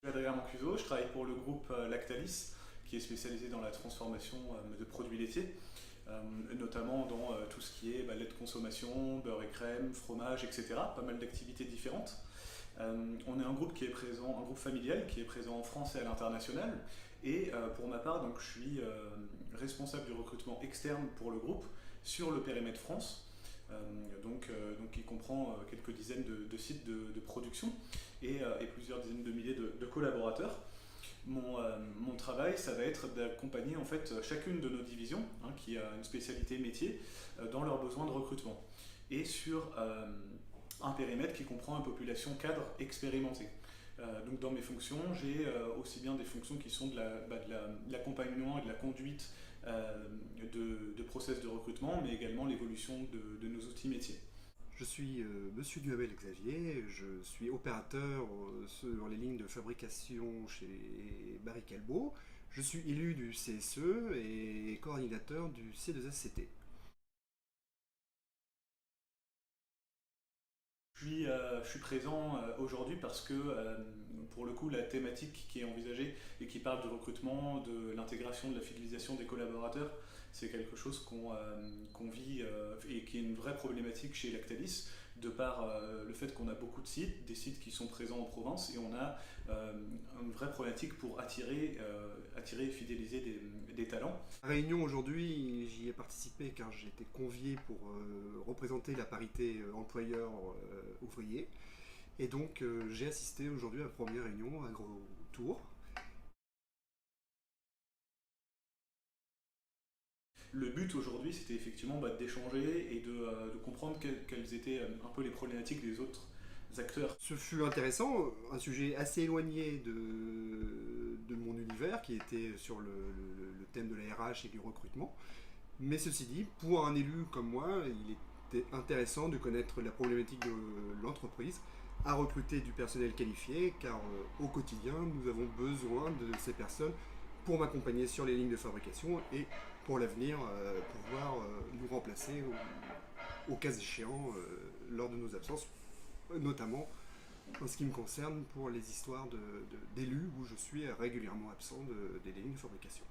Adrien Mancuso, je travaille pour le groupe Lactalis, qui est spécialisé dans la transformation de produits laitiers, notamment dans tout ce qui est lait de consommation, beurre et crème, fromage, etc. Pas mal d'activités différentes. On est un groupe qui est présent, un groupe familial qui est présent en France et à l'international. Et pour ma part, donc, je suis responsable du recrutement externe pour le groupe sur le périmètre France. Donc qui comprend quelques dizaines de sites de production et plusieurs dizaines de milliers de collaborateurs. Mon travail, ça va être d'accompagner en fait chacune de nos divisions, qui a une spécialité métier, dans leurs besoins de recrutement. Et sur un périmètre qui comprend une population cadre expérimentée. Donc dans mes fonctions, j'ai aussi bien des fonctions qui sont de l'accompagnement et de la conduite de process de recrutement, mais également l'évolution de nos outils métiers. Je suis Monsieur Duhamel Xavier, je suis opérateur sur les lignes de fabrication chez Barry Callebaut. Je suis élu du CSE et coordinateur du C2SCT. Je suis présent aujourd'hui parce que, pour le coup, la thématique qui est envisagée et qui parle du recrutement, de l'intégration, de la fidélisation des collaborateurs, c'est quelque chose qu'on vit et qui est une vraie problématique chez Lactalis, de par le fait qu'on a beaucoup de sites, des sites qui sont présents en province, et on a une vraie problématique pour attirer et fidéliser des talents. À la réunion aujourd'hui, j'y ai participé car j'ai été convié pour représenter la parité employeur-ouvrier. Et donc j'ai assisté aujourd'hui à la première réunion à Gros Tour. Le but aujourd'hui, c'était effectivement d'échanger et de comprendre quelles étaient un peu les problématiques des autres acteurs. Ce fut intéressant, un sujet assez éloigné de mon univers qui était sur le thème de la RH et du recrutement. Mais ceci dit, pour un élu comme moi, il était intéressant de connaître la problématique de l'entreprise à recruter du personnel qualifié car au quotidien, nous avons besoin de ces personnes pour m'accompagner sur les lignes de fabrication et pour l'avenir pouvoir nous remplacer au cas échéant lors de nos absences, notamment en ce qui me concerne pour les histoires d'élus où je suis régulièrement absent des lignes de fabrication.